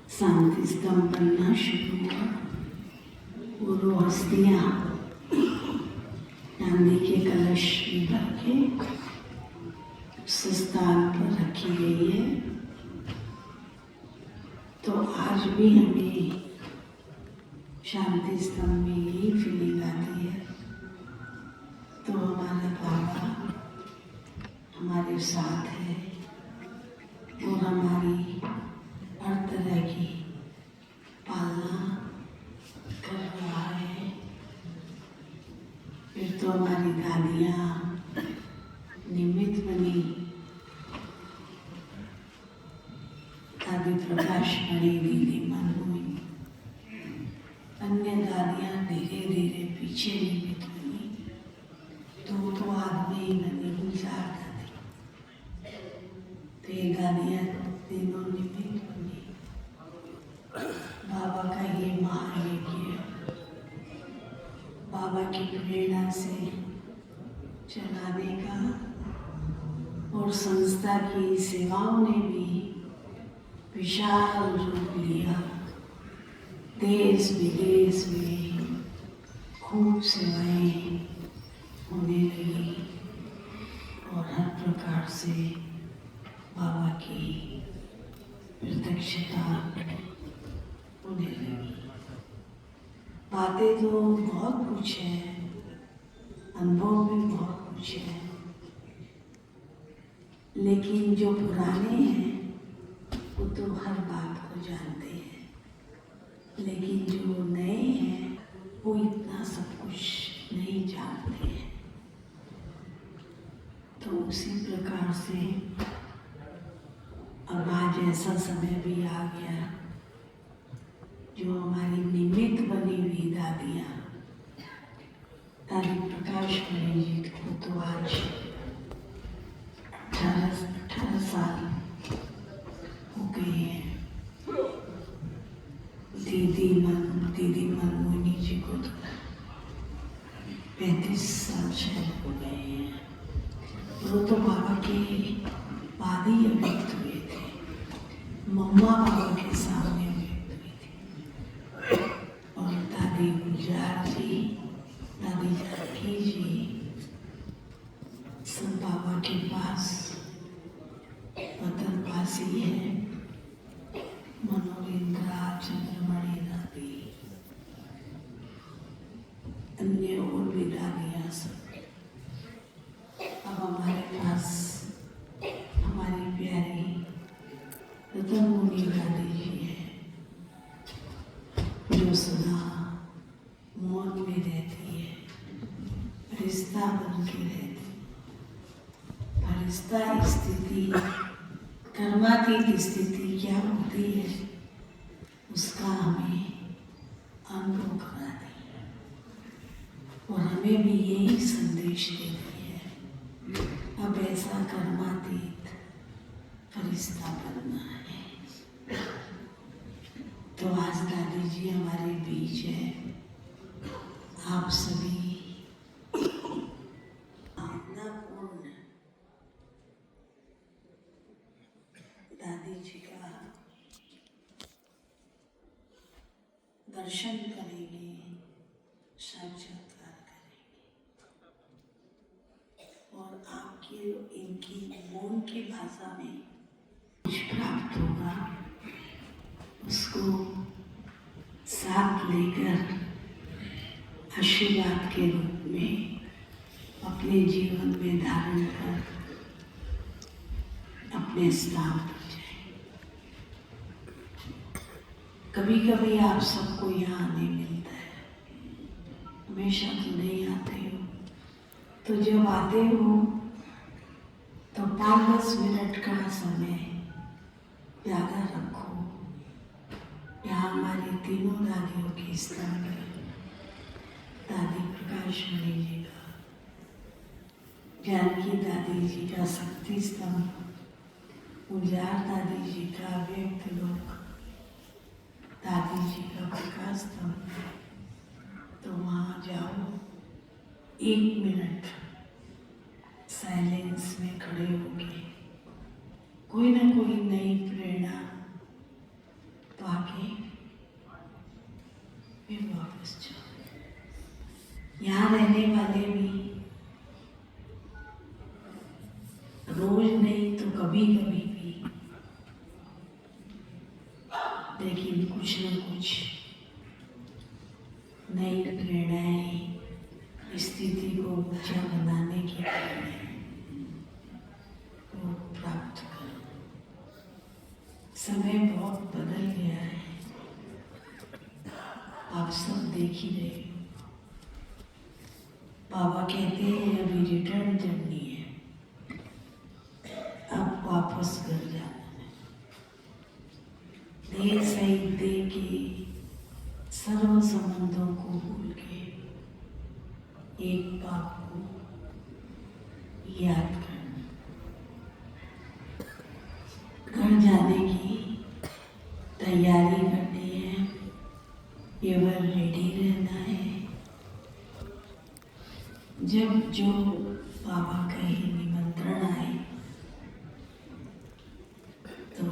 शांति स्तंभ बनना शुरू हुआ। वो दो हस्तियाँ चांदी के कलश में भर के उस स्थान पर रखी गई है। तो आज भी हमें शांति स्तंभ में यही फीलिंग आती है। तो हमारा बाबा हमारे साथ है और हमारी हर तरह की पालना कर रहा है। फिर तो हमारी दादियाँ निमित्त बनी, दादी प्रकाश मणि, दीदी मनमोहिनी, अन्य दादियाँ धीरे धीरे पीछे निमित्त बनी। तो आदमी ही बनी, गुलजार दादी, तो ये दादियाँ तीनों निमित्त बनी। बाबा का ये महायज्ञ बाबा की प्रेरणा से चलाने का और संस्था की सेवाओं ने भी विशाल रूप लिया। देश विदेश में खूब सेवाएं होने लगी और हर प्रकार से बाबा की प्रत्यक्षता होने लगी। बातें तो बहुत कुछ है, अनुभव भी बहुत कुछ है, लेकिन जो पुराने हैं वो तो हर बात को जानते हैं, लेकिन जो नए हैं वो इतना सब कुछ नहीं जानते हैं। तो उसी प्रकार से अब आज ऐसा समय भी आ गया जो हमारी निमित्त बनी हुई दादियाँ, दादी प्रकाश मणि जी को तो आज 18 साल हो गए हैं। दीदी मनमोहिनी जी को तो 35 साल शायद हो गए हैं। वो तो बाबा के बाद ही अभिव्यक्त हुए थे, मम्मा बाबा के सामने अभिव्यक्त हुई थी। और दादी गुलजार जी, दादी जानकी जी सब बाबा के पास वतनवासी है। मनोरेंद्रा, चंद्रमणि दादी, अन्य और भी दादियाँ सब अब हमारे पास हमारी प्यारी रतनमुनि दादी जी है, जो सदा मौन में रहती है, फरिश्ता बन के रहती। फरिश्ता स्थिति, कर्मातीत स्थिति क्या होती है उसका हमें अनुभव कराती है और हमें भी यही संदेश देती है, अब ऐसा कर्मातीत फरिश्ता बनना है। तो आज दादी जी हमारे बीच है। आप सभी भावनापूर्ण दादी जी का दर्शन करेंगे, साक्षात्कार करेंगे और आपके इनकी मौन की भाषा में कुछ प्राप्त होगा, उसको साथ लेकर आशीर्वाद के रूप में अपने जीवन में धारण कर अपने स्थान पर जाए। कभी कभी आप सबको यहाँ आने मिलता है, हमेशा तो नहीं आते हो। तो जब आते हो तो 5-10 मिनट का समय ज़्यादा रखो। यहाँ हमारी तीनों दादियों की स्तंभ है, दादी प्रकाश मणि जी का, जानकी दादी जी का शक्ति स्तंभ, गुलजार दादी जी का व्यक्त लोक, दादी जी का प्रकाश स्तंभ। तो वहाँ जाओ, 1 मिनट साइलेंस में खड़े होके कोई ना कोई नई प्रेरणा आके फिर वापस जाओ। यहाँ रहने वाले भी रोज नहीं तो कभी कभी भी, लेकिन कुछ न कुछ नई प्रेरणाएं स्थिति को ऊंचा बनाने की प्रेरणाएं को प्राप्त करो। समय बहुत बदल गया है, आप सब देख ही रहे हो। बाबा कहते हैं अभी रिटर्न जर्नी है, अब वापस घर जाना है। देह सहित देह के सर्व संबंधों को भूल के एक बाप को याद करना। घर जाने की तैयारी करनी है, केवल रेडी रहना है। जब जो बाबा का ही निमंत्रण आए तो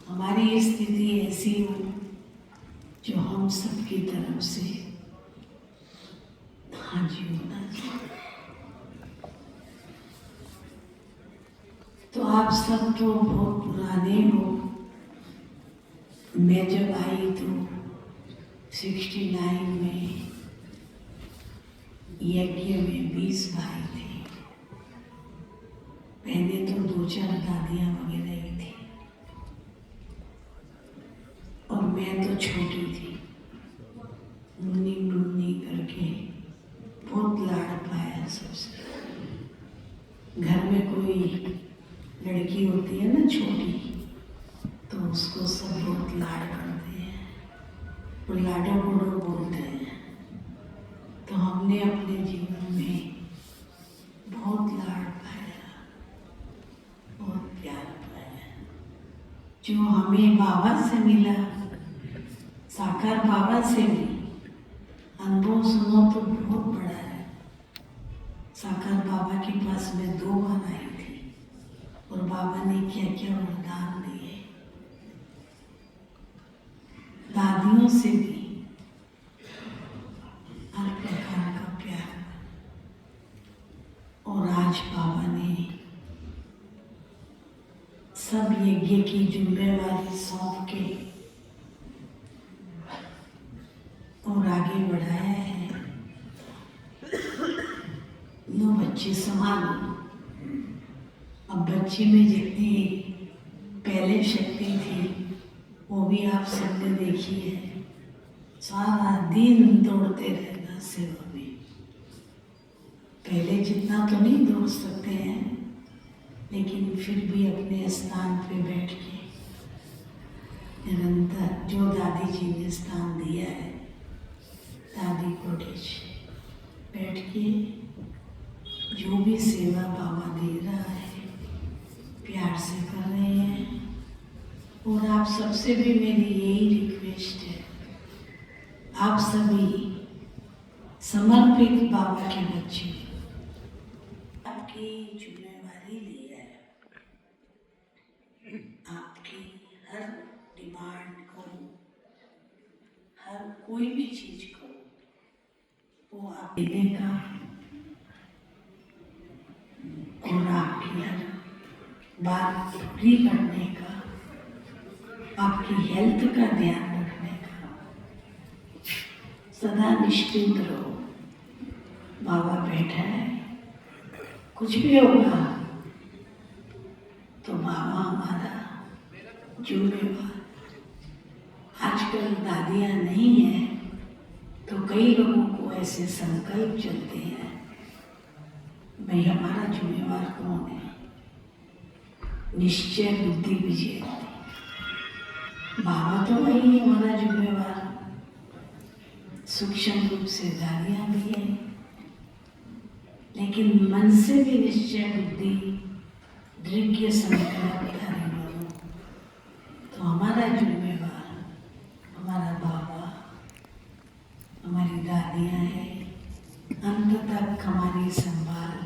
हमारी स्थिति ऐसी हो जो हम सबकी तरफ से हाँ जी होना चाहिए। तो आप सब तो बहुत पुराने हो। मैं जब आई तो 69 में यज्ञ में 20 भाई थे। पहले तो 2-4 दादियाँ वगैरह ही थी और मैं तो छोटी थी। मुन्नी मुन्नी करके बहुत लाड़ पाया सबसे। घर में कोई लड़की होती है ना छोटी, तो उसको सब बहुत लाड़ करते हैं, वो लाडो गुड़ो बोलते हैं। तो हमने अपने जीवन में बहुत लाड़ पाया, बहुत प्यार पाया, जो हमें बाबा से मिला, साकार बाबा से भी। अनुभव सुनो तो बहुत बड़ा है। साकार बाबा के पास मैं 2 बार आई थी और बाबा ने क्या क्या वरदान दिए। दादियों से भी हर प्रकार का प्यार। और आज बाबा ने सब यज्ञ की जिम्मेवारी सौंप के और आगे बढ़ाया है। लो बच्चे संभालो। अब बच्चे में जितनी पहले शक्ति थी वो भी आप सबने देखी है। सारा दिन दौड़ते रहना सेवा में। पहले जितना तो नहीं दौड़ सकते हैं, लेकिन फिर भी अपने स्थान पे बैठ के निरंतर जो दादी जी ने स्थान दिया है, दादी कोटेज बैठ के जो भी सेवा बाबा दे रहा है प्यार से कर रहे हैं। और आप सबसे भी मेरी यही रिक्वेस्ट है, आप सभी समर्पित बाबा के बच्चे, आपकी जिम्मेवारी ली है। आपकी हर डिमांड को, हर कोई भी चीज को वो आप देने का और आपकी हर बात पूरी करने का, आपकी हेल्थ का ध्यान रखने का। सदा निश्चिंत रहो, बाबा बैठा है। कुछ भी होगा तो बाबा हमारा जिम्मेवार। आजकल दादियाँ नहीं हैं तो कई लोगों को ऐसे संकल्प चलते हैं, भाई हमारा जिम्मेवार कौन है? निश्चय बुद्धि विजय। बाबा तो वही है हमारा जिम्मेवार। सूक्ष्म रूप से दादियाँ भी हैं, लेकिन मन से भी निश्चय बुद्धि दृढ़ संकल्प धारी बनो। तो हमारा जिम्मेवार हमारा बाबा, हमारी दादियाँ हैं। अंत तक हमारी संभाल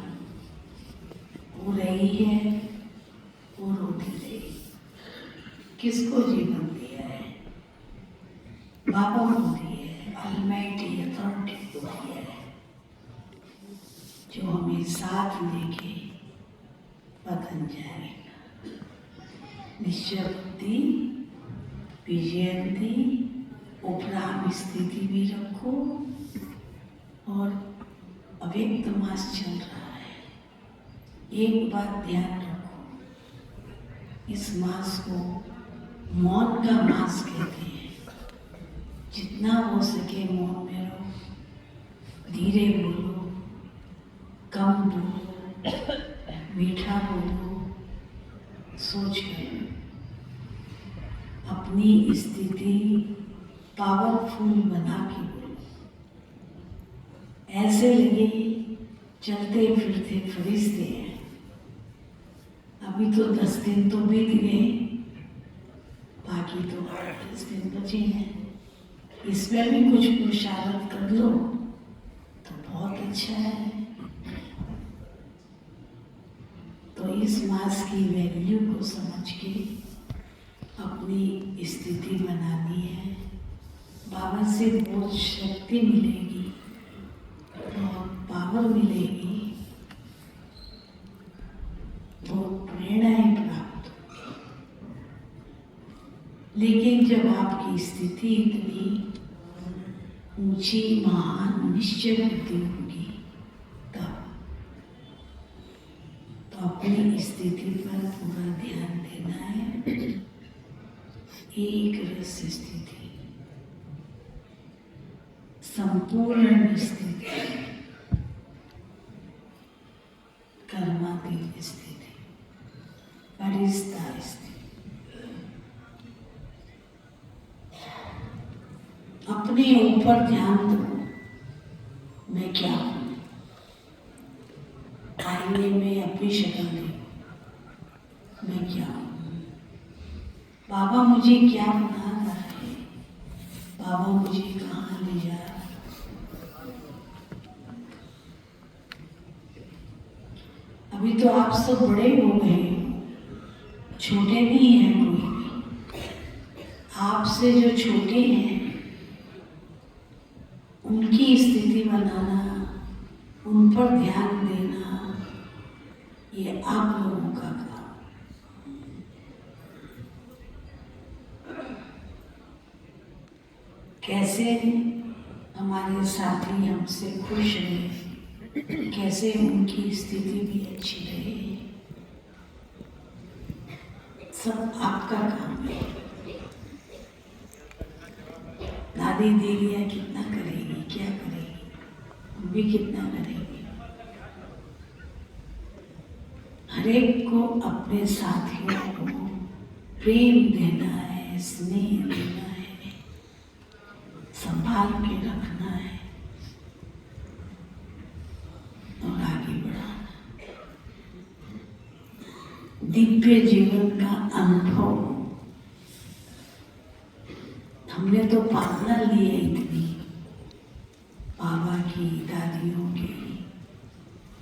हो रही है और होती रहेगी। किसको जीवन दिया है? बाबा को दी है, ऑलमाइटी अथॉरिटी को दी है, जो हमें साथ लेके बदल जाएगा। निश्चयति विजयंती, उपराम स्थिति भी रखो और अव्यक्त मास चल रहा है। एक बात ध्यान रखो, इस मास को मौन का मास कहते हैं। जितना हो सके मौन में रहो, धीरे बोलो, कम बोलो, मीठा बोलो, सोच कर अपनी स्थिति पावरफुल बना के बोलो। ऐसे लगे चलते फिरते फरिश्ते हैं। अभी तो 10 दिन तो बीत गए, बाकी तो 10 दिन बचे हैं। इसमें भी कुछ पुरुषार्थ कर लो तो बहुत अच्छा है। तो इस मास की वैल्यू को समझ के अपनी स्थिति बनानी है। बाबा से बहुत शक्ति मिलेगी, बहुत पावर मिलेगी, बहुत प्रेरणाएं प्राप्त होगी। लेकिन जब आपकी स्थिति इतनी ऊंची महान निश्चय बुद्धि होगी तब तो अपनी स्थिति पर पूरा ध्यान देना है। एक रस स्थिति, संपूर्ण स्थिति, कर्मातीत स्थिति, परिस्था स्थिति। अपने ऊपर ध्यान दो, मैं क्या हूँ। आईने में अपनी शक्ल देखो, मैं क्या हूँ। बाबा मुझे क्या बना रहा है, बाबा मुझे कहाँ ले जा रहा है। अभी तो आप सब बड़े हो गए, छोटे नहीं हैं कोई भी। आपसे जो छोटे हैं उनकी स्थिति बनाना, उन पर ध्यान देना, ये आप लोगों का काम। कैसे हमारे साथी हमसे खुश रहे, कैसे उनकी स्थिति भी अच्छी रहे, सब आपका काम है। दादी दीदियाँ कितना करेगी, क्या करेगी, हम भी कितना करेंगे। हर एक को अपने साथियों को प्रेम देना है, स्नेह देना है, संभाल के रखना है और आगे बढ़ाना। दिव्य जीवन का अनुभव हमने तो पालना ली है इतनी, बाबा की, दादियों की,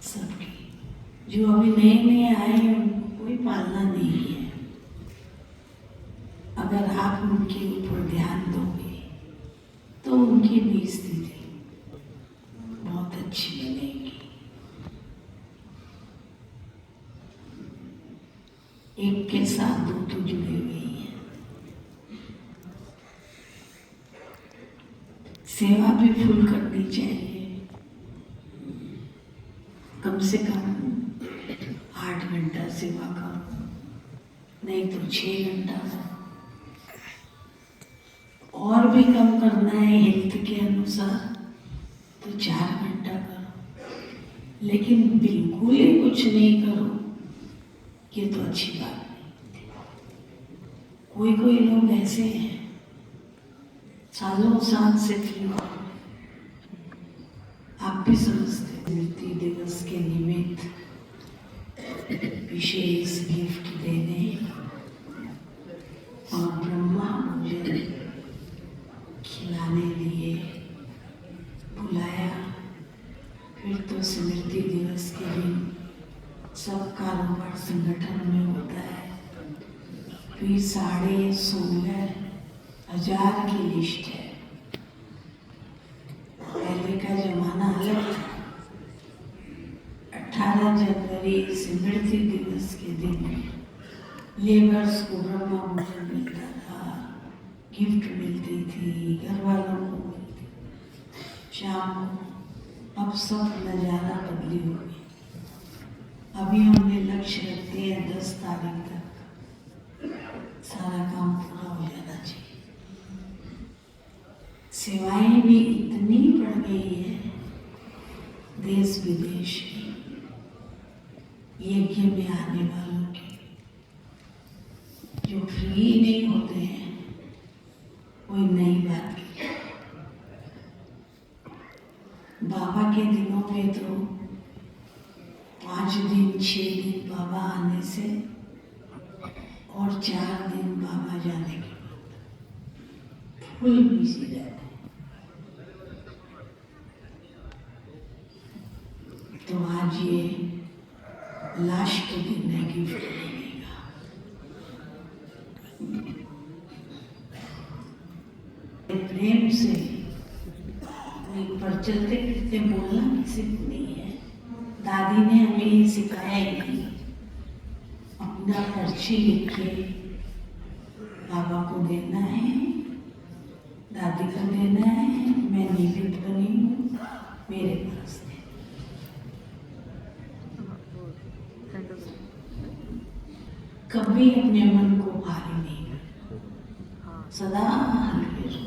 सबकी। जो अभी नए नए आए हैं उनको कोई पालना नहीं है। अगर आप उनके ऊपर ध्यान दोगे तो उनकी भी स्थिति बहुत अच्छी बनेगी। एक के साथ दो तो जुड़े हुए हैं। सेवा भी फुल करनी चाहिए, कम से कम 8 घंटा सेवा करो, नहीं तो 6 घंटा करो। और भी कम करना है हेल्थ के अनुसार तो 4 घंटा करो, लेकिन बिल्कुल ही कुछ नहीं करो, ये तो अच्छी बात नहीं। कोई कोई लोग ऐसे हैं सालों साल से फ्री हो। आप भी समझते, स्मृति दिवस के निमित्त विशेष गिफ्ट देने और ब्रह्मा पूजन खिलाने लिए बुलाया। फिर तो स्मृति दिवस के दिन सब कारोबार संगठन में होता है। फिर 16,500 की लिस्ट है। जनवरी स्मृति दिवस के दिन लेबर्स को ब्रह्मा भोजन मिलता था, गिफ्ट मिलती थी, घर वालों को मिलती, शाम को। अब सब नज़ारा बदली हो गई। अभी हमने लक्ष्य रखते हैं 10 तारीख तक सारा काम पूरा हो जाना चाहिए। सेवाएं भी इतनी बढ़ गई है देश विदेश की, यज्ञ में आने वालों की, जो फ्री नहीं होते हैं, कोई नई बात की। बाबा के दिनों में तो 5 दिन 6 दिन बाबा आने से और 4 दिन बाबा जाने के बाद फुल बिजी रहते। तो आज ये लास्ट दिन है गिफ्ट देने का। प्रेम से पर चलते फिरते बोलना किसी को नहीं है। दादी ने हमें ये सिखाया है कि अपना पर्ची लिख के बाबा को देना है, दादी को देना है, मैं निमित्त बनी हूँ, मेरे पास है। कभी अपने मन को भारी नहीं कर, सदा हल्के रहो।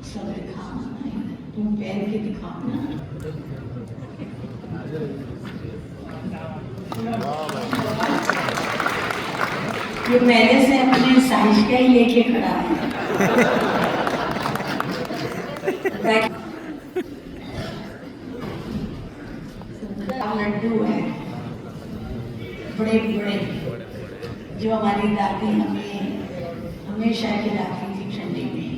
सब दिखाओ ना, तुम पैर के दिखाओ ना। ये मेरे से अपने साइज का ही लेके खड़ा है। लड्डू है बड़े बड़े, जो हमारी दादी हमें हमेशा खिलाती थी ठंडी में।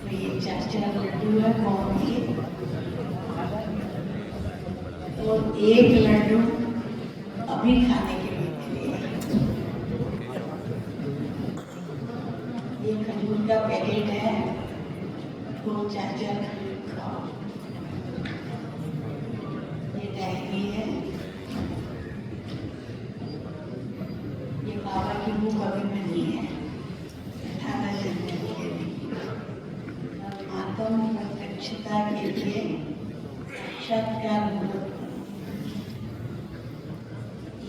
तो ये 4 लड्डू है कौन के, और 1 लड्डू अभी खाने के लिए। ये खजूर का पैकेट है, 2-4 खजूर खाओ। ये डायरी है, ये बाबा की बुक अभी बनी है 18 जनवरी के लिए, आत्म प्रत्यक्षता के लिए साक्षात्कार मुहूर्त।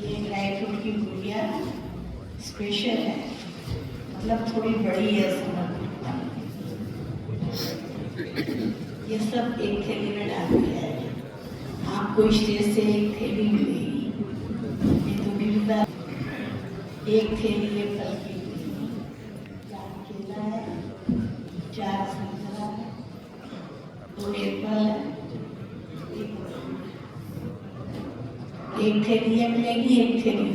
ये ड्राई फ्रूट की गुड़िया स्पेशल है, मतलब थोड़ी बड़ी है समर्पित। ये सब एक थैली में डाल दिया है। आपको स्टेज से 1 थैली मिलेगी, ये तो मिलता। 1 थैली ये फल की, 4 केला है, 4 संतरा है, 2 एप्पल है, 1 थैली ये मिलेगी, 1 थैली